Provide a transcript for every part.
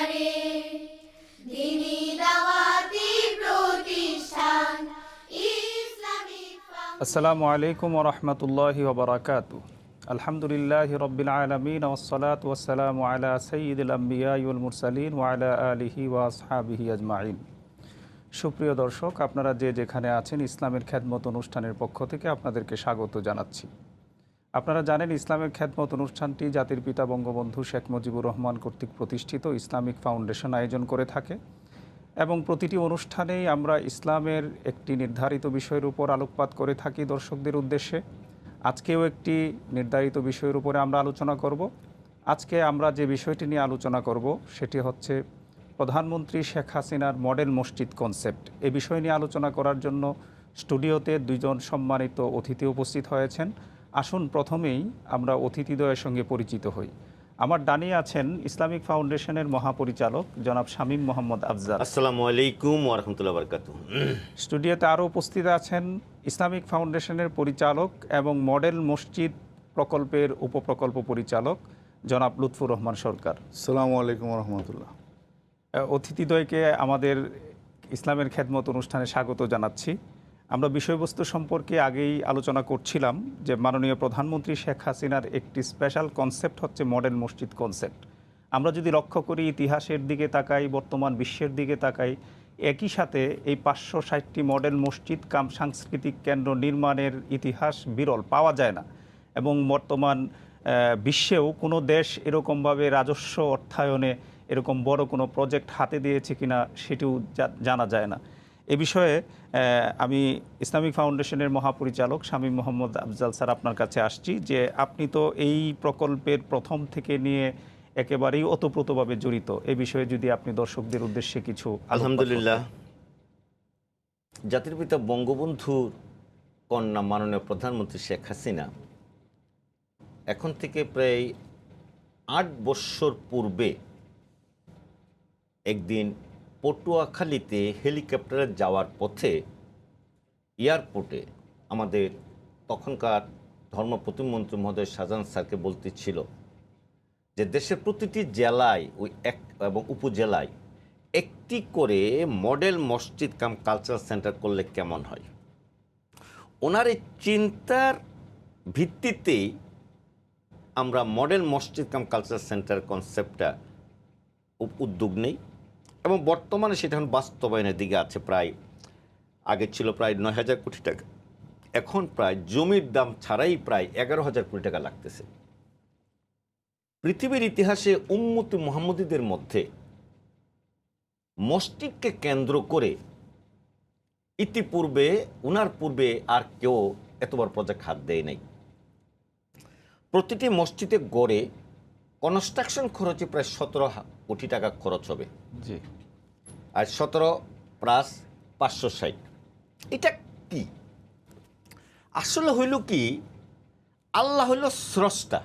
বারে দ্বীনি দাওয়াতি প্রতিষ্ঠান ইসলামিক আসসালামু আলাইকুম ওয়া রাহমাতুল্লাহি ওয়া বারাকাতুহু। আলহামদুলিল্লাহি রাব্বিল আলামিন ওয়াসসালাতু ওয়াসসালামু আলা সাইয়্যিদিল আমবিয়া ওয়াল মুরসালিন ওয়া আলা আলিহি ওয়া আসহাবিহি আজমাইন। সুপ্রিয় দর্শক, আপনারা যে যেখানে আছেন, ইসলামের খেদমত অনুষ্ঠানের পক্ষ থেকে আপনাদেরকে স্বাগত জানাচ্ছি। আপনারা জানেন, ইসলামের খেদমত অনুষ্ঠানটি জাতির পিতা বঙ্গবন্ধু শেখ মুজিবুর রহমান কর্তৃক প্রতিষ্ঠিত ইসলামিক ফাউন্ডেশন আয়োজন করে থাকে এবং প্রতিটি অনুষ্ঠানেই আমরা ইসলামের একটি নির্ধারিত বিষয়ের উপর আলোকপাত করে থাকি দর্শকদের উদ্দেশ্যে। আজকেও একটি নির্ধারিত বিষয়ের উপরে আমরা আলোচনা করব। আজকে আমরা যে বিষয়টি নিয়ে আলোচনা করব সেটি হচ্ছে প্রধানমন্ত্রী শেখ হাসিনার মডেল মসজিদ কনসেপ্ট। এ বিষয় নিয়ে আলোচনা করার জন্য স্টুডিওতে দুইজন সম্মানিত অতিথি উপস্থিত হয়েছেন। আসুন প্রথমেই আমরা অতিথিদ্বয়ের সঙ্গে পরিচিত হই। আমার ডানে আছেন ইসলামিক ফাউন্ডেশনের মহাপরিচালক জনাব শামীম মোহাম্মদ আফজাল। আসসালামু আলাইকুম ওয়া রাহমাতুল্লাহি ওয়া বারাকাতুহু। স্টুডিওতে আরও উপস্থিত আছেন ইসলামিক ফাউন্ডেশনের পরিচালক এবং মডেল মসজিদ প্রকল্পের উপপ্রকল্প পরিচালক জনাব লুৎফুর রহমান সরকার। আসসালামু আলাইকুম রহমতুল্লাহ। অতিথিদ্বয়কে আমাদের ইসলামের খেদমত অনুষ্ঠানে স্বাগত জানাচ্ছি। আমরা বিষয়বস্তু সম্পর্কে আগেই আলোচনা করছিলাম যে মাননীয় প্রধানমন্ত্রী শেখ হাসিনার একটি স্পেশাল কনসেপ্ট হচ্ছে মডেল মসজিদ কনসেপ্ট। আমরা যদি লক্ষ্য করি, ইতিহাসের দিকে তাকাই, বর্তমান বিশ্বের দিকে তাকাই, একই সাথে এই 560টি মডেল মসজিদ কাম সাংস্কৃতিক কেন্দ্র নির্মাণের ইতিহাস বিরল, পাওয়া যায় না। এবং বর্তমান বিশ্বেও কোনো দেশ এরকমভাবে রাজস্ব অর্থায়নে এরকম বড় কোনো প্রজেক্ট হাতে দিয়েছে কিনা সেটিও জানা যায় না। এ বিষয়ে আমি ইসলামিক ফাউন্ডেশনের মহাপরিচালক শামীম মোহাম্মদ আফজাল স্যার আপনার কাছে আসছি যে আপনি তো এই প্রকল্পের প্রথম থেকে নিয়ে একেবারেই ওতপ্রোতভাবে জড়িত। এই বিষয়ে যদি আপনি দর্শকদের উদ্দেশ্যে কিছু। আলহামদুলিল্লাহ, জাতির পিতা বঙ্গবন্ধুর কন্যা মাননীয় প্রধানমন্ত্রী শেখ হাসিনা এখন থেকে প্রায় 8 বছর পূর্বে একদিন পটুয়াখালীতে হেলিকপ্টারে যাওয়ার পথে এয়ারপোর্টে আমাদের তখনকার ধর্ম প্রতিমন্ত্রী মহোদয় শাহজাহান স্যারকে বলতেছিল যে দেশের প্রতিটি জেলায় এবং উপজেলায় একটি করে মডেল মসজিদ কাম কালচারাল সেন্টার করলে কেমন হয়। ওনার এই চিন্তার ভিত্তিতেই আমরা মডেল মসজিদ কাম কালচারাল সেন্টার কনসেপ্টটা উদ্যোগ নেই এবং বর্তমানে সেটা এখন বাস্তবায়নের দিকে আছে। প্রায় আগে ছিল প্রায় 9,000 কোটি টাকা, এখন প্রায় জমির দাম ছাড়াই প্রায় 11,000 কোটি টাকা লাগতেছে। পৃথিবীর ইতিহাসে উম্মতে মুহাম্মদীদের মধ্যে মসজিদকে কেন্দ্র করে ইতিপূর্বে উনার পূর্বে আর কেউ এতবার প্রজেক্ট হাত দেয় নাই। প্রতিটি মসজিদে গড়ে কনস্ট্রাকশন খরচে প্রায় 17 কোটি টাকা খরচ হবে। জি। আর 17 প্লাস 560, এটা কি আসলে হইল কি? আল্লাহ হইল স্রষ্টা,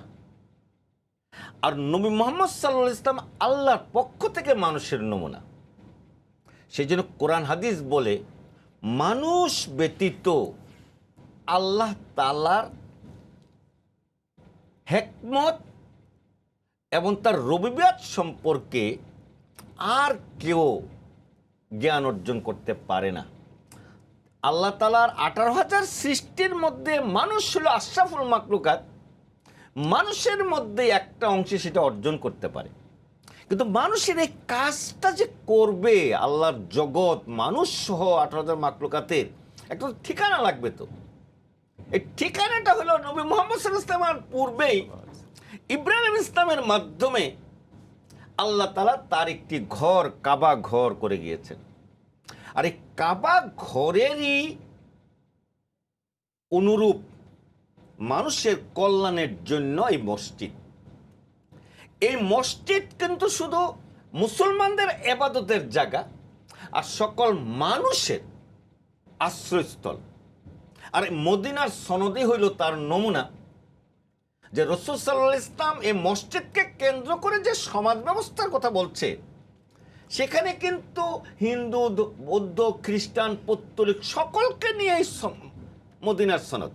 আর নবী মুহাম্মদ সাল্লাল্লাহু আলাইহি ওয়াসাল্লাম আল্লাহর পক্ষ থেকে মানুষের নমুনা। সেই জন্য কোরআন হাদিস বলে মানুষ ব্যতীত আল্লাহ তাআলার হিকমত এবং তার রুবুবিয়ত সম্পর্কে আর কেউ জ্ঞান অর্জন করতে পারে না। আল্লাহ তাআলার 18,000 সৃষ্টির মধ্যে মানুষ হলো আশরাফুল মাখলুকাত। মানুষের মধ্যে একটা অংশে সেটা অর্জন করতে পারে, কিন্তু মানুষের এই কাজটা যে করবে, আল্লাহর জগৎ মানুষ সহ 18,000 মাখলুকাতের একটা ঠিকানা লাগবে। তো এই ঠিকানাটা হলো নবী মুহাম্মদ সাল্লাল্লাহু আলাইহি ওয়াসাল্লামের পূর্বেই ইব্রাহিম ইসলামের মাধ্যমে আল্লাহ তাআলা তার একটি ঘর, কাবা ঘর করে গিয়েছেন। আর এই কাবা ঘরেরই অনুরূপ মানুষের কল্যাণের জন্য এই মসজিদ। এই মসজিদ কিন্তু শুধু মুসলমানদের ইবাদতের জায়গা আর সকল মানুষের আশ্রয়স্থল। আর মদিনার সনদই হইল তার নমুনা, যে রাসূল সাল্লাল্লাহু আলাইহি ওয়াসাল্লাম এই মসজিদকে কেন্দ্র করে যে সমাজ ব্যবস্থার কথা বলছে, সেখানে কিন্তু হিন্দু, বৌদ্ধ, খ্রিস্টান, পৌত্তলিক সকলকে নিয়ে মদিনার সনদ।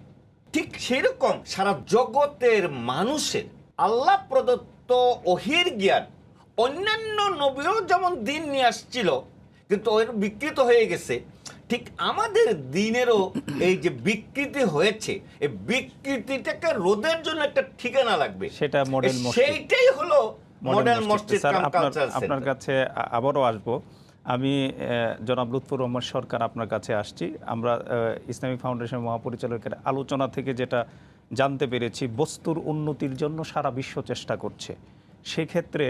ঠিক সেরকম সারা জগতের মানুষের আল্লাহ প্রদত্ত ওহির জ্ঞান অন্যান্য নবীও যেমন দিন নিয়ে আসছিল কিন্তু ওর বিকৃত হয়ে গেছে, ঠিক আমাদের দিনেরও এই যে বিকৃতি হয়েছে, এই বিকৃতিটাকে রোধের জন্য একটা ঠিকানা লাগবে, সেটা মডেল মসজিদ। সেইটাই হলো মডেল মসজিদ স্যার, কাম কালচার আপনার সেন্টার। কাছে আবারও আসবো। আমি জনাব লুৎফর রহমান সরকার আপনার কাছে আসছি। আমরা ইসলামিক ফাউন্ডেশন মহাপরিচালকের আলোচনা থেকে যেটা জানতে পেরেছি, বস্তুর উন্নতির জন্য সারা বিশ্ব চেষ্টা করছে। সেক্ষেত্রে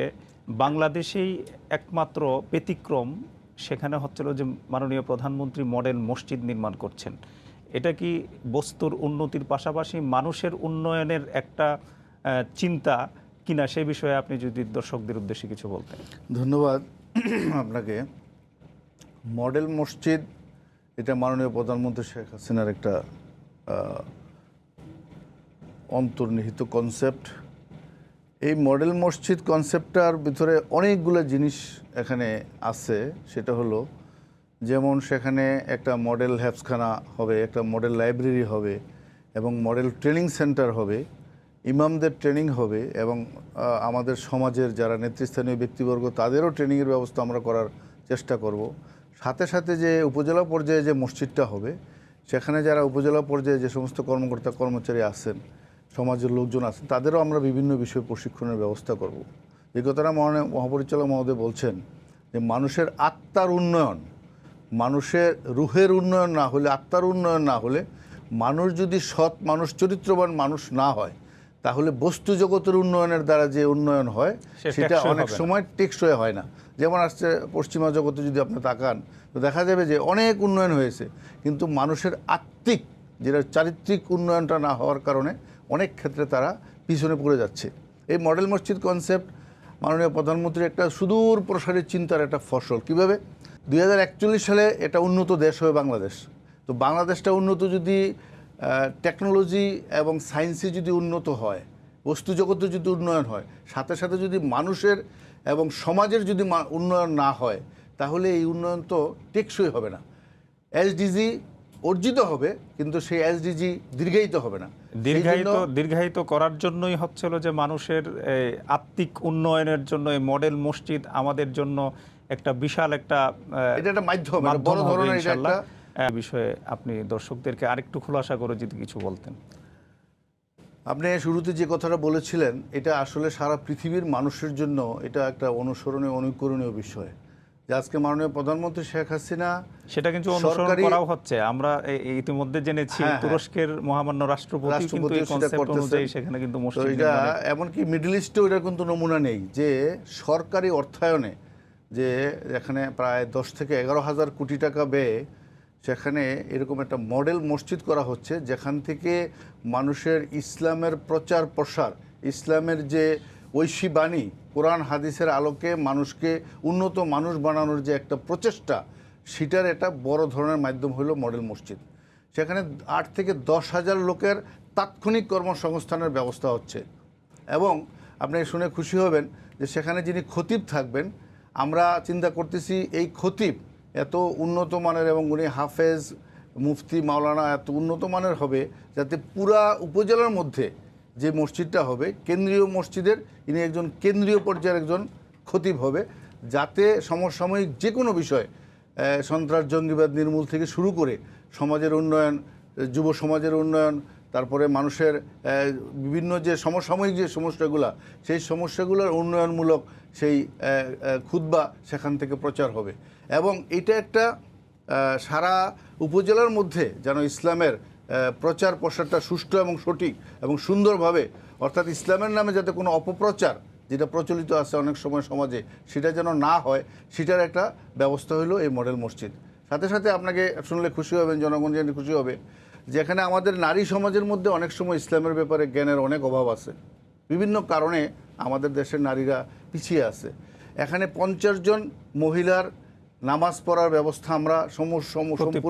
বাংলাদেশেই একমাত্র ব্যতিক্রম, সেখানে হচ্ছিল যে মাননীয় প্রধানমন্ত্রী মডেল মসজিদ নির্মাণ করছেন। এটা কি বস্তুর উন্নতির পাশাপাশি মানুষের উন্নয়নের একটা চিন্তা কিনা, সেই বিষয়ে আপনি যদি দর্শকদের উদ্দেশ্যে কিছু বলতেন। ধন্যবাদ আপনাকে। মডেল মসজিদ এটা মাননীয় প্রধানমন্ত্রী শেখ হাসিনার একটা অন্তর্নিহিত কনসেপ্ট। এই মডেল মসজিদ কনসেপ্টটার ভিতরে অনেকগুলো জিনিস এখানে আছে। সেটা হলো, যেমন সেখানে একটা মডেল হ্যাফসখানা হবে, একটা মডেল লাইব্রেরি হবে, এবং মডেল ট্রেনিং সেন্টার হবে, ইমামদের ট্রেনিং হবে, এবং আমাদের সমাজের যারা নেতৃস্থানীয় ব্যক্তিবর্গ তাদেরও ট্রেনিংয়ের ব্যবস্থা আমরা করার চেষ্টা করব। সাথে সাথে যে উপজেলা পর্যায়ে যে মসজিদটা হবে, সেখানে যারা উপজেলা পর্যায়ে যে সমস্ত কর্মকর্তা কর্মচারী আছেন, সমাজের লোকজন আছেন, তাদেরও আমরা বিভিন্ন বিষয়ে প্রশিক্ষণের ব্যবস্থা করব। যে কথাটা মহাপরিচালক মহোদয় বলছেন যে মানুষের আত্মার উন্নয়ন, মানুষের রুহের উন্নয়ন না হলে, আত্মার উন্নয়ন না হলে, মানুষ যদি সৎ মানুষ, চরিত্রবান মানুষ না হয়, তাহলে বস্তু জগতের উন্নয়নের দ্বারা যে উন্নয়ন হয় সেটা অনেক সময় টেকসই হয় না। যেমন আসছে পশ্চিমা জগতে যদি আপনি তাকান, তো দেখা যাবে যে অনেক উন্নয়ন হয়েছে, কিন্তু মানুষের আত্মিক যেটা চারিত্রিক উন্নয়নটা না হওয়ার কারণে অনেক ক্ষেত্রে তারা পিছনে পড়ে যাচ্ছে। এই মডেল মসজিদ কনসেপ্ট মাননীয় প্রধানমন্ত্রীর একটা সুদূর প্রসারী চিন্তার একটা ফসল। কীভাবে 2041 সালে এটা উন্নত দেশ হবে বাংলাদেশ। তো বাংলাদেশটা উন্নত যদি টেকনোলজি এবং সায়েন্সে যদি উন্নত হয়, বস্তু জগতে যদি উন্নয়ন হয়, সাথে সাথে যদি মানুষের এবং সমাজের যদি উন্নয়ন না হয়, তাহলে এই উন্নয়ন তো টেকসই হবে না। এসডিজি অর্জিত হবে, কিন্তু সেই এসডিজি দীর্ঘায়িত হবে না। দীর্ঘায়িত করার জন্যই হচ্ছিল যে মানুষের আত্মিক উন্নয়নের জন্য এই মডেল মসজিদ আমাদের জন্য একটা বিশাল একটা মাধ্যম, বড় ধরনের একটা বিষয়ে আপনি দর্শকদেরকে আরেকটু খোলাসা করে যদি কিছু বলতেন। আপনি শুরুতে যে কথাটা বলেছিলেন, এটা আসলে সারা পৃথিবীর মানুষের জন্য এটা একটা অনুসরণীয়, অনুকরণীয় বিষয়। যে আজকে মাননীয় প্রধানমন্ত্রী শেখ হাসিনা সেটা কিন্তু অনুসরণ করাও হচ্ছে। আমরা ইতিমধ্যে জেনেছি তুরস্কের মহামান্য রাষ্ট্রপতি কিন্তু এই কনসেপ্ট অনুযায়ী সেখানে কিন্তু মসজিদ এটা, এমনকি মিডল ইস্টেও এটা কিন্তু নমুনা নেই যে সরকারি অর্থায়নে যে এখানে প্রায় 10 থেকে 11,000 কোটি টাকা ব্যয়ে সেখানে এরকম একটা মডেল মসজিদ করা হচ্ছে, যেখান থেকে মানুষের ইসলামের প্রচার প্রসার, ইসলামের যে ঐশী বাণী, কোরআন হাদিসের আলোকে মানুষকে উন্নত মানুষ বানানোর যে একটা প্রচেষ্টা, সেটার একটা বড় ধরনের মাধ্যম হলো মডেল মসজিদ। সেখানে 8 থেকে 10,000 লোকের তাৎক্ষণিক কর্মসংস্থানের ব্যবস্থা হচ্ছে। এবং আপনি শুনে খুশি হবেন যে সেখানে যিনি খতিব থাকবেন, আমরা চিন্তা করতেছি এই খতিব এত উন্নত মানের এবং উনি হাফেজ, মুফতি, মাওলানা এত উন্নত মানের হবে, যাতে পুরা উপজেলার মধ্যে যে মসজিদটা হবে কেন্দ্রীয় মসজিদের, ইনি একজন কেন্দ্রীয় পর্যায়ের একজন খতিব হবে, যাতে সমসাময়িক যে কোনো বিষয়, সন্ত্রাস জঙ্গিবাদ নির্মূল থেকে শুরু করে সমাজের উন্নয়ন, যুব সমাজের উন্নয়ন, তারপরে মানুষের বিভিন্ন যে সমসাময়িক যে সমস্যাগুলো, সেই সমস্যাগুলোর উন্নয়নমূলক সেই খুতবা সেখান থেকে প্রচার হবে। এবং এটা একটা সারা উপজেলার মধ্যে যেন ইসলামের প্রচার প্রসারটা সুষ্ঠু এবং সঠিক এবং সুন্দরভাবে, অর্থাৎ ইসলামের নামে যাতে কোনো অপপ্রচার যেটা প্রচলিত আছে অনেক সময় সমাজে, সেটা যেন না হয়, সেটার একটা ব্যবস্থা হলো এই মডেল মসজিদ। সাথে সাথে আপনাকে শুনলে খুশি হবেন, জনগণ জেনে খুশি হবে, যেখানে আমাদের নারী সমাজের মধ্যে অনেক সময় ইসলামের ব্যাপারে জ্ঞানের অনেক অভাব আছে, বিভিন্ন কারণে আমাদের দেশের নারীরা পিছিয়ে আছে। এখানে 50 জন মহিলার নামাজ পড়ার ব্যবস্থা আমরা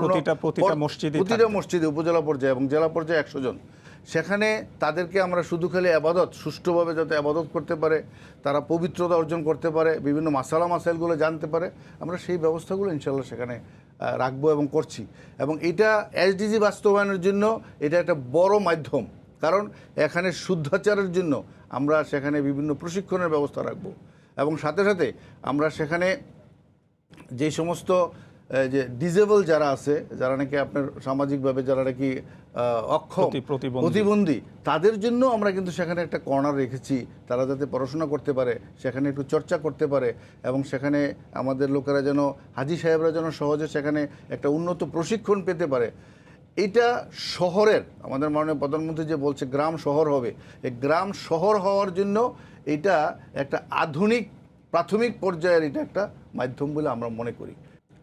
প্রতিটা মসজিদে উপজেলা পর্যায়ে এবং জেলা পর্যায়ে 100 জন। সেখানে তাদেরকে আমরা শুধু খালি আবাদত, সুষ্ঠুভাবে যাতে আবাদত করতে পারে, তারা পবিত্রতা অর্জন করতে পারে, বিভিন্ন মাসাইলগুলো জানতে পারে, আমরা সেই ব্যবস্থাগুলো ইনশাল্লাহ সেখানে রাখবো এবং করছি। এবং এটা এসডিজি বাস্তবায়নের জন্য এটা একটা বড় মাধ্যম, কারণ এখানে শুদ্ধাচারের জন্য আমরা সেখানে বিভিন্ন প্রশিক্ষণের ব্যবস্থা রাখবো। এবং সাথে সাথে আমরা সেখানে যে সমস্ত যে ডিজেবল যারা আছে, যারা নাকি আপনার সামাজিকভাবে যারা নাকি অক্ষম, প্রতিবন্ধী, তাদের জন্য আমরা কিন্তু সেখানে একটা কর্নার রেখেছি, তারা যাতে পড়াশোনা করতে পারে, সেখানে একটু চর্চা করতে পারে, এবং সেখানে আমাদের লোকেরা যেন, হাজি সাহেবরা যেন সহজে সেখানে একটা উন্নত প্রশিক্ষণ পেতে পারে। এটা শহরের, আমাদের মাননীয় প্রধানমন্ত্রী যে বলছে গ্রাম শহর হবে, এই গ্রাম শহর হওয়ার জন্য এটা একটা আধুনিক প্রাথমিক পর্যায়ের এটা একটা মাধ্যম বলে আমরা মনে করি।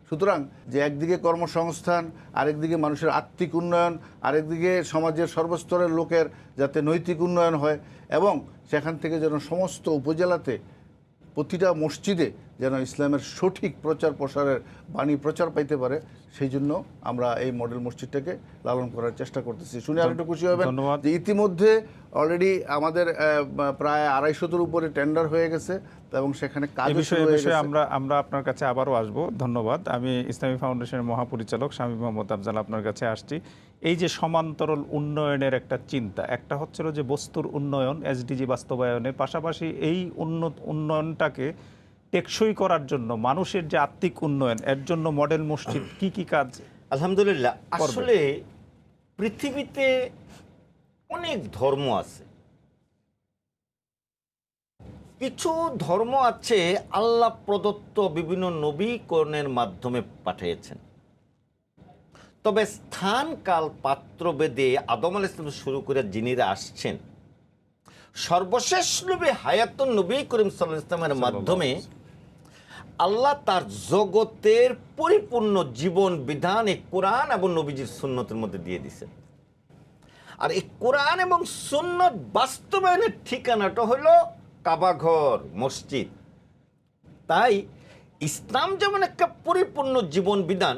সুতরাং যে একদিকে কর্মসংস্থান, আরেকদিকে মানুষের আত্মিক উন্নয়ন, আরেকদিকে সমাজের সর্বস্তরের লোকের যাতে নৈতিক উন্নয়ন হয়, এবং সেখান থেকে যেন সমস্ত উপজেলাতে প্রতিটা মসজিদে যেন ইসলামের সঠিক প্রচার প্রসারের বাণী প্রচার পাইতে পারে, সেই জন্য আমরা এই মডেল মসজিদটাকে লালন করার চেষ্টা করতেছি। শুনে আরেকটু খুশি হবেন যে ইতিমধ্যে অলরেডি আমাদের প্রায় 250-র উপরে টেন্ডার হয়ে গেছে এবং সেখানে কাজ শুরু হয়ে গেছে। আমরা আপনার কাছে আবারও আসব, ধন্যবাদ। আমি ইসলামী ফাউন্ডেশনের মহাপরিচালক স্বামী মোহাম্মদ আফজাল আপনার কাছে আসছি। এই যে সমান্তরাল উন্নয়নের একটা চিন্তা, একটা হচ্ছিল যে বস্তুর উন্নয়ন, এসডিজি বাস্তবায়নের পাশাপাশি এই উন্নয়নটাকে টেকসই করার জন্য মানুষের যে আত্মিক উন্নয়ন, এর জন্য মডেল মসজিদ কি কি কাজ? আলহামদুলিল্লাহ, আসলে পৃথিবীতে অনেক ধর্ম আছে, কিছু ধর্ম আছে আল্লাহ প্রদত্ত বিভিন্ন নবীকরণের মাধ্যমে পাঠিয়েছেন। তবে স্থান কাল পাত্র বেদে আদম আলাইহিস সালাম শুরু করে যিনিরা আসছেন, সর্বশেষ নবী হায়াতুন নবী করিম সাল্লাল্লাহু আলাইহি ওয়াসাল্লামের মাধ্যমে আল্লাহ তার জগতের পরিপূর্ণ জীবন বিধান এই কোরআন এবং নবীজির সুন্নতের মধ্যে দিয়ে দিয়েছেন। আর এই কোরআন এবং সুন্নত বাস্তবায়নের ঠিকানাটা হলো কাবাঘর, মসজিদ। তাই ইসলাম যেমন একটা পরিপূর্ণ জীবন বিধান,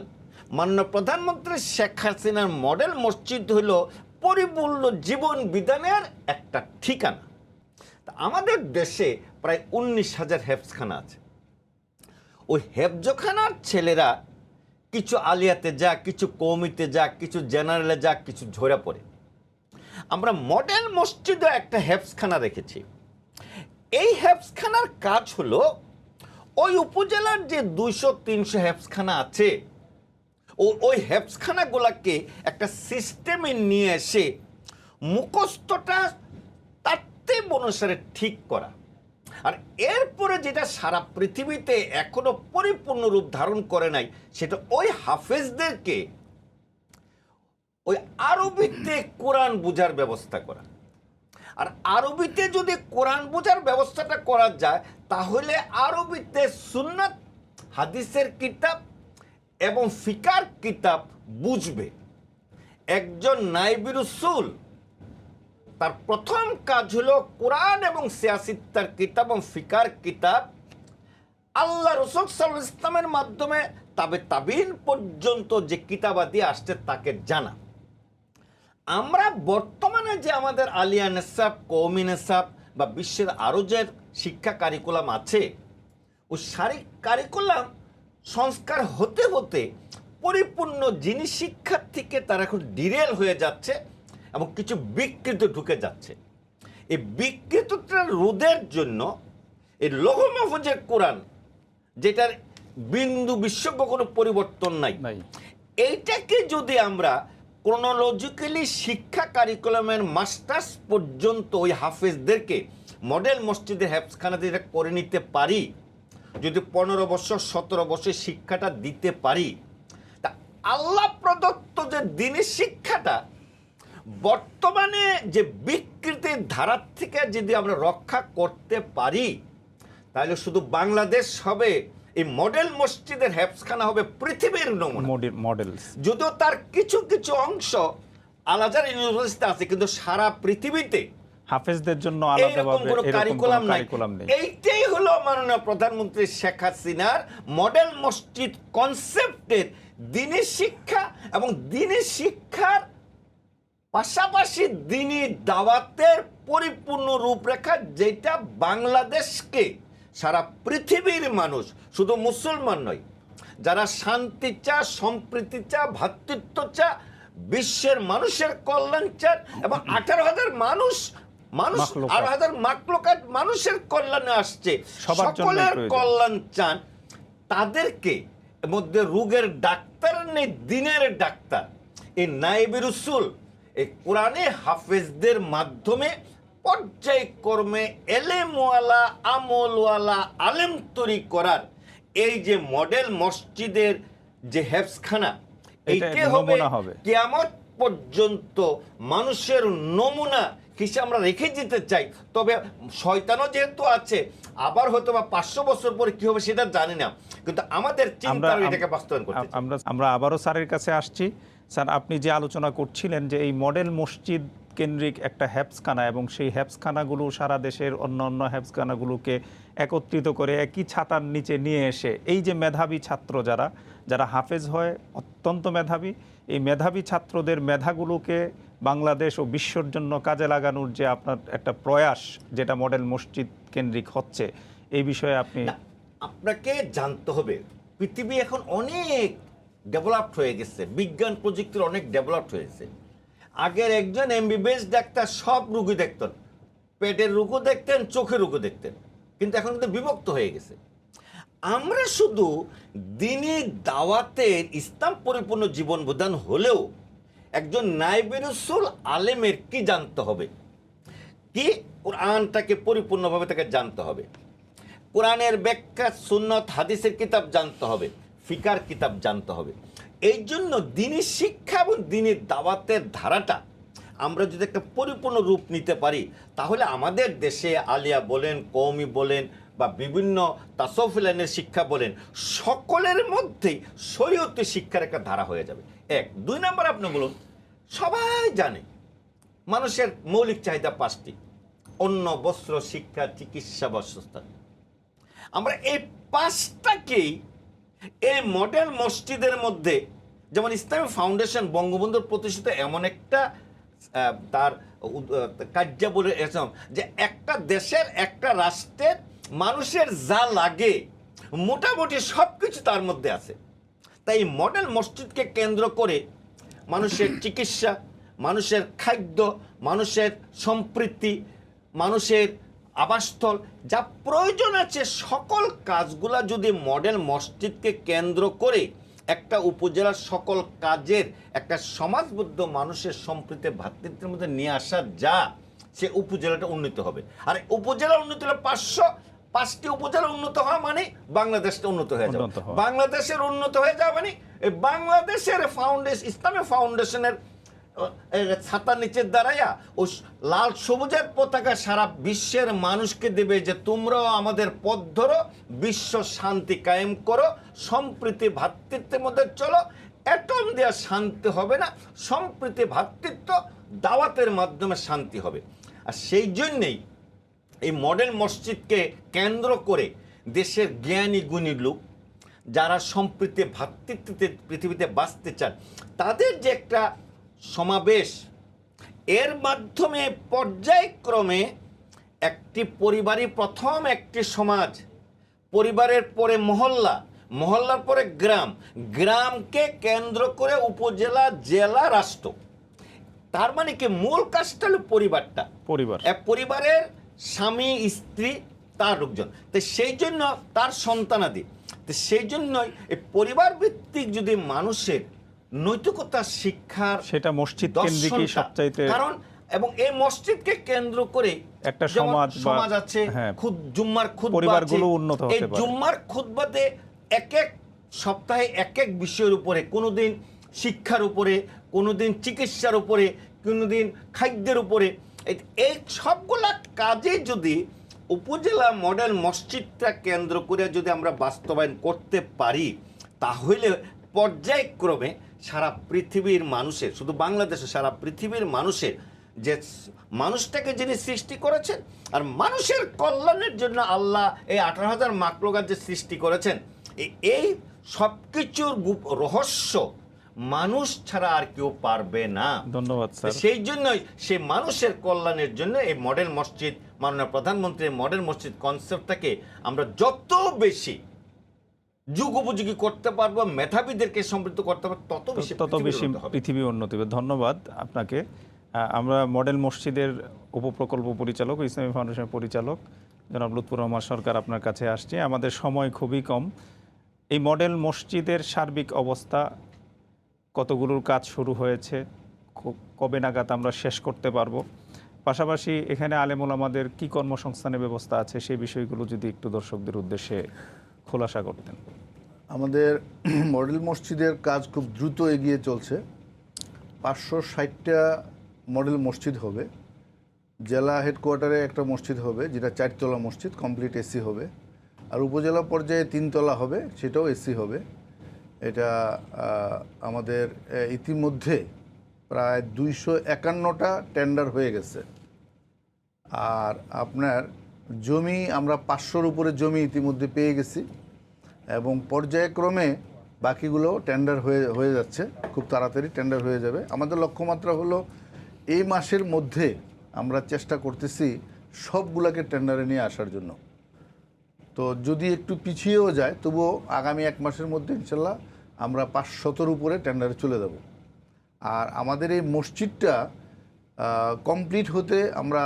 মাননীয় প্রধানমন্ত্রী শেখ হাসিনার মডেল মসজিদ হলো পরিপূর্ণ জীবন বিধানের একটা ঠিকানা। তা আমাদের দেশে প্রায় 19,000 হেফজখানা আছে। ওই হেফজখানার ছেলেরা কিছু আলিয়াতে যাক, কিছু কওমিতে যাক, কিছু জেনারেলে যাক, কিছু ঝরে পড়ে। আমরা মডেল মসজিদে একটা হেফজখানা রেখেছি। এই হেফজখানার কাজ হলো ওই উপজেলার যে 200-300 হেফজখানা আছে, ওই হেফজখানাগুলোকে একটা সিস্টেমে নিয়ে এসে মুখস্থটা তাত্ত্বিক অনুসারে ঠিক করা। আর এরপরে যেটা সারা পৃথিবীতে এখনো পরিপূর্ণ রূপ ধারণ করে নাই, সেটা ওই হাফেজদেরকে ওই আরবিতে কোরআন বোঝার ব্যবস্থা করা। আর আরবিতে যদি কোরআন বোঝার ব্যবস্থাটা করা যায়, তাহলে আরবিতে সুন্নাত, হাদিসের কিতাব এবং ফিকার কিতাব বুঝবে। একজন নায়েবে রাসূল তার প্রথম কাজ হলো কোরআন এবং সিয়াসিত্তার কিতাব এবং ফিকার কিতাব আল্লাহ রাসূল সাল্লাল্লাহু আলাইহি ওয়াসাল্লামের মাধ্যমে তাবিন পর্যন্ত যে কিতাবাদি আসছে তাকে জানা। আমরা বর্তমানে যে আমাদের আলিয়া নেসাব, কওমি নেসাব বা বিশ্বের আরও যে শিক্ষা কারিকুলাম আছে, ওই সারি কারিকুলাম সংস্কার হতে হতে পরিপূর্ণ জিনিস শিক্ষার থেকে তারা এখন ডিরেল হয়ে যাচ্ছে এবং কিছু বিকৃত ঢুকে যাচ্ছে। এই বিকৃততা রোধের জন্য এই লৌহ মাহফুজের কোরআন, যেটার বিন্দু বিশ্বজ্ঞ কোনো পরিবর্তন নাই, এইটাকে যদি আমরা ক্রোনোলজিক্যালি শিক্ষা কারিকুলামের মাস্টার্স পর্যন্ত ওই হাফেজদেরকে মডেল মসজিদের হেফজখানাতে এটা করে নিতে পারি, যদি 15 বছর 17 বছর শিক্ষাটা দিতে পারি, তা আল্লাহ প্রদত্ত যে দিনের শিক্ষাটা বর্তমানে যে বিকৃতির ধারার থেকে যদি আমরা রক্ষা করতে পারি, তাহলে শুধু বাংলাদেশ হবে, এই মডেল মসজিদের হেফজখানা হবে পৃথিবীর নমুনা মডেল। যদিও তার কিছু কিছু অংশ আল আজহার ইউনিভার্সিটিতে আছে, কিন্তু সারা পৃথিবীতে হাফেজদের জন্য আলাদাভাবে এরকম কারিকুলাম নাই। এইটাই হলো মাননীয় প্রধানমন্ত্রী শেখ হাসিনার মডেল মসজিদ কনসেপ্টের দ্বীনি শিক্ষা এবং দ্বীনি শিক্ষার পাশাপাশি দ্বীনি দাওয়াতের পরিপূর্ণ রূপরেখা, যেটা বাংলাদেশকে সারা পৃথিবীর মানুষ, শুধু মুসলমান নয়, যারা শান্তি চা, সম্প্রীতি চা, ভ্রাতৃত্ব চা, বিশ্বের মানুষের কল্যাণ চান এবং 18,000 মানুষ মানুষ মাখলুকাত। 18,000 মাখলুকাত মানুষের কল্যাণে আসছে, সবার জন্যই সকলের প্রয়োজন। কল্যাণ চান, তাদেরকে মধ্যে রোগের ডাক্তার নেই, দিনের ডাক্তার। এই নায়েবে রসুল এই কোরআনে হাফেজদের মাধ্যমে পর্যায়ক্রমে এলেমওয়ালা আমলওয়ালা আলেম তৈরি করার এই যে মডেল মসজিদের যে হেফজখানা, এটা এইটা হবে নমুনা হবে। কিয়ামত পর্যন্ত মানুষের নমুনা হিসেবে আমরা রেখে দিতে চাই। তবে শয়তানও যেহেতু আছে, আবার হয়তো বা 500 বছর পরে কি হবে সেটা জানি না, কিন্তু আমাদের চিন্তা এটাকে বাস্তবায়ন করতে চাই। আমরা আবারও স্যারের কাছে আসছি। স্যার, আপনি যে আলোচনা করছিলেন যে এই মডেল মসজিদ কেন্দ্রিক একটা হ্যাপসখানা, এবং সেই হ্যাপসখানাগুলো সারা দেশের অন্য হ্যাপসখানাগুলোকে একত্রিত করে একই ছাতার নিচে নিয়ে এসে এই যে মেধাবী ছাত্র যারা হাফেজ হয়, অত্যন্ত মেধাবী, এই মেধাবী ছাত্রদের মেধাগুলোকে বাংলাদেশ ও বিশ্বর জন্য কাজে লাগানোর যে আপনার একটা প্রয়াস, যেটা মডেল মসজিদ কেন্দ্রিক হচ্ছে, এই বিষয়ে আপনি আপনাকে জানতে হবে পৃথিবী এখন অনেক ডেভেলপড হয়ে গেছে, বিজ্ঞান প্রযুক্তির অনেক ডেভেলপড হয়েছে। আগের একজন এমবিবিএস ডাক্তার সব রোগী দেখতেন, পেটের রোগও দেখতেন, চোখের রোগও দেখতেন, কিন্তু এখন কিন্তু বিভক্ত হয়ে গেছে। আমরা শুধু দ্বীনি দাওয়াতের ইসলাম পরিপূর্ণ জীবন বিধান হলেও একজন নায়েবে রাসূল আলেমের কি জানতে হবে, কি কোরআনটাকে পরিপূর্ণভাবে তাকে জানতে হবে, কোরআনের ব্যাখ্যা, সুন্নত, হাদিসের কিতাব জানতে হবে, ফিকার কিতাব জানতে হবে। এই জন্য দ্বীনি শিক্ষা এবং দ্বীনি দাওয়াতের ধারাটা আমরা যদি একটা পরিপূর্ণ রূপ নিতে পারি, তাহলে আমাদের দেশে আলিয়া বলেন, কওমি বলেন, বা বিভিন্ন তাসাউফি লাইনের শিক্ষা বলেন, সকলের মধ্যেই শরীয়তি শিক্ষার একটা ধারা হয়ে যাবে। 1 2 নম্বর আপনি বলুন, সবাই জানে মানুষের মৌলিক চাহিদা 5টি: অন্ন, বস্ত্র, শিক্ষা, চিকিৎসা, বাসস্থান। আমরা এই 5টাকেই এই মডেল মসজিদের মধ্যে, যেমন ইসলামী ফাউন্ডেশন বঙ্গবন্ধুর প্রতিষ্ঠিত এমন একটা তার কার্যাবলী যে একটা দেশের, একটা রাষ্ট্রের মানুষের যা লাগে মোটামুটি সব কিছু তার মধ্যে আছে। তাই এই মডেল মসজিদকে কেন্দ্র করে মানুষের চিকিৎসা, মানুষের খাদ্য, মানুষের সম্প্রীতি, মানুষের আবাসস্থল, যা প্রয়োজন আছে সকল কাজগুলা যদি মডেল মসজিদকে কেন্দ্র করে একটা উপজেলার সকল কাজের একটা সমাজবদ্ধ মানুষের সম্প্রীতি, ভ্রাতৃত্বের মধ্যে নিয়ে আসা যা, সে উপজেলাটা উন্নত হবে। আর উপজেলা উন্নত হলে 5টি উপজেলা উন্নত হওয়া মানে বাংলাদেশটা উন্নত হয়ে যাবে। বাংলাদেশের উন্নত হয়ে যাওয়া মানে এই বাংলাদেশের ফাউন্ডেশন, ইসলামী ফাউন্ডেশনের ছাতার নিচে দাঁড়াইয়া ও লাল সবুজের পতাকা সারা বিশ্বের মানুষকে দেবে যে তোমরাও আমাদের পথ ধরো, বিশ্ব শান্তি কায়েম করো, সম্প্রীতি ভ্রাতৃত্বের মধ্যে চলো। অ্যাটম দেওয়া শান্তি হবে না, সম্প্রীতি ভ্রাতৃত্ব দাওয়াতের মাধ্যমে শান্তি হবে। আর সেই জন্যেই এই মডেল মসজিদকে কেন্দ্র করে দেশের জ্ঞানী গুণী লোক যারা সম্প্রীতি ভ্রাতৃত্বে পৃথিবীতে বাঁচতে চান, তাদের যে একটা সমাবেশ, এর মাধ্যমে পর্যায়ক্রমে একটি পরিবারই প্রথম একটি সমাজ, পরিবারের পরে মহল্লা, মহল্লার পরে গ্রাম, গ্রামকে কেন্দ্র করে উপজেলা, জেলা, রাষ্ট্র। তার মানে কি মূল কাজটা হলো পরিবারটা, এক পরিবারের স্বামী, স্ত্রী, তার লোকজন, তো সেই জন্য তার সন্তানাদি, তো সেই জন্যই এই পরিবার ভিত্তিক যদি মানুষের নৈতিকতা শিক্ষার, সেটা মসজিদ কেন্দ্রিকই সবচাইতে, কারণ এবং এই মসজিদকে কেন্দ্র করে একটা সমাজ আছে, জুম্মার পরিবারগুলো উন্নত হতে পারে। এই জুম্মার খুতবাতে এক এক সপ্তাহে এক এক বিষয়ের উপরে, কোনোদিন শিক্ষার উপরে, কোনোদিন চিকিৎসার উপরে, কোনোদিন খাদ্যের উপরে, এই সবগুলা কাজে যদি উপজেলা মডেল মসজিদটা কেন্দ্র করে যদি আমরা বাস্তবায়ন করতে পারি, তাহলে পর্যায়ক্রমে সারা পৃথিবীর মানুষের, শুধু বাংলাদেশে সারা পৃথিবীর মানুষের, যে মানুষটাকে যিনি সৃষ্টি করেছেন আর মানুষের কল্যাণের জন্য আল্লাহ এই 18,000 মাখলুকাত যে সৃষ্টি করেছেন, এই সব কিছুর রহস্য মানুষ ছাড়া আর কেউ পারবে না। ধন্যবাদ স্যার। সেই জন্যই সেই মানুষের কল্যাণের জন্য এই মডেল মসজিদ, মাননীয় প্রধানমন্ত্রীর মডেল মসজিদ কনসেপ্টটাকে আমরা যত বেশি যুগোপযোগী করতে পারবো, মেধাবীদেরকে সমৃদ্ধ করতে পারবো, তত বেশি পৃথিবী উন্নতি হবে। ধন্যবাদ আপনাকে। আমরা মডেল মসজিদের উপপ্রকল্প পরিচালক, ইসলামী ফাউন্ডেশনের পরিচালক জনাব লুৎফুর রহমান সরকার আপনার কাছে আসছি। আমাদের সময় খুবই কম। এই মডেল মসজিদের সার্বিক অবস্থা, কতগুলোর কাজ শুরু হয়েছে, কবে নাগাদ আমরা শেষ করতে পারবো, পাশাপাশি এখানে আলেম ওলামাদের কী কর্মসংস্থানের ব্যবস্থা আছে, সেই বিষয়গুলো যদি একটু দর্শকদের উদ্দেশ্যে খোলাসা করতেন। আমাদের মডেল মসজিদের কাজ খুব দ্রুত এগিয়ে চলছে। 560টা মডেল মসজিদ হবে। জেলা হেডকোয়ার্টারে একটা মসজিদ হবে, যেটা 4তলা মসজিদ, কমপ্লিট এসি হবে। আর উপজেলা পর্যায়ে 3তলা হবে, সেটাও এসি হবে। এটা আমাদের ইতিমধ্যে প্রায় 251টা টেন্ডার হয়ে গেছে। আর আপনার জমি আমরা 500-র উপরে জমি ইতিমধ্যে পেয়ে গেছি, এবং পর্যায়ক্রমে বাকিগুলো টেন্ডার হয়ে যাচ্ছে। খুব তাড়াতাড়ি টেন্ডার হয়ে যাবে। আমাদের লক্ষ্যমাত্রা হলো এই মাসের মধ্যে আমরা চেষ্টা করতেছি সবগুলোকে টেন্ডারে নিয়ে আসার জন্য। তো যদি একটু পিছিয়েও যায়, তবুও আগামী 1 মাসের মধ্যে ইনশাল্লাহ আমরা 500-র উপরে টেন্ডারে চলে যাব। আর আমাদের এই মসজিদটা কমপ্লিট হতে আমরা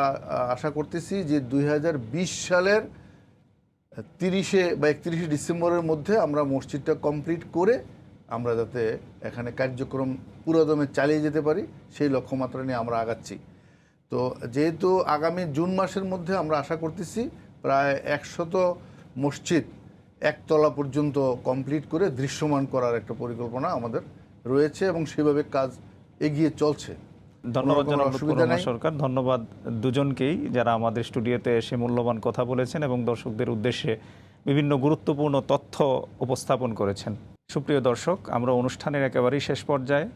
আশা করতেছি যে 2020 সালের 30 বা 31 ডিসেম্বরের মধ্যে আমরা মসজিদটা কমপ্লিট করে আমরা যাতে এখানে কার্যক্রম পুরোদমে চালিয়ে যেতে পারি, সেই লক্ষ্যমাত্রা নিয়ে আমরা আগাচ্ছি। তো যেহেতু আগামী জুন মাসের মধ্যে আমরা আশা করতেছি প্রায় 100 মসজিদ 1তলা পর্যন্ত কমপ্লিট করে দৃশ্যমান করার একটা পরিকল্পনা আমাদের রয়েছে, এবং সেভাবে কাজ এগিয়ে চলছে। ধন্যবাদ জনাব লুৎফুর রহমান সরকার। ধন্যবাদ দুজনকেই যারা আমাদের স্টুডিওতে এসে মূল্যবান কথা বলেছেন এবং দর্শকদের উদ্দেশ্যে বিভিন্ন গুরুত্বপূর্ণ তথ্য উপস্থাপন করেছেন। সুপ্রিয় দর্শক, আমরা অনুষ্ঠানের একেবারেই শেষ পর্যায়ে।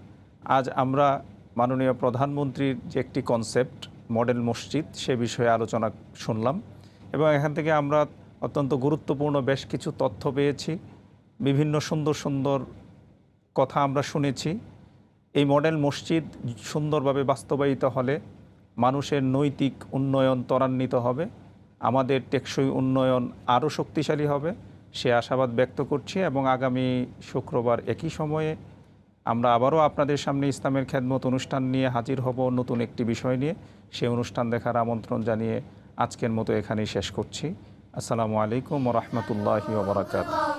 আজ আমরা মাননীয় প্রধানমন্ত্রীর যে একটি কনসেপ্ট মডেল মসজিদ, সে বিষয়ে আলোচনা শুনলাম, এবং এখান থেকে আমরা অত্যন্ত গুরুত্বপূর্ণ বেশ কিছু তথ্য পেয়েছি। বিভিন্ন সুন্দর সুন্দর কথা আমরা শুনেছি। এই মডেল মসজিদ সুন্দরভাবে বাস্তবায়িত হলে মানুষের নৈতিক উন্নয়ন ত্বরান্বিত হবে, আমাদের টেকসই উন্নয়ন আরও শক্তিশালী হবে, সে আশাবাদ ব্যক্ত করছি। এবং আগামী শুক্রবার একই সময়ে আমরা আবারও আপনাদের সামনে ইসলামের খেদমত অনুষ্ঠান নিয়ে হাজির হব, নতুন একটি বিষয় নিয়ে। সেই অনুষ্ঠান দেখার আমন্ত্রণ জানিয়ে আজকের মতো এখানেই শেষ করছি। আসসালামু আলাইকুম ওয়া রাহমাতুল্লাহি ওয়া বারাকাতুহু।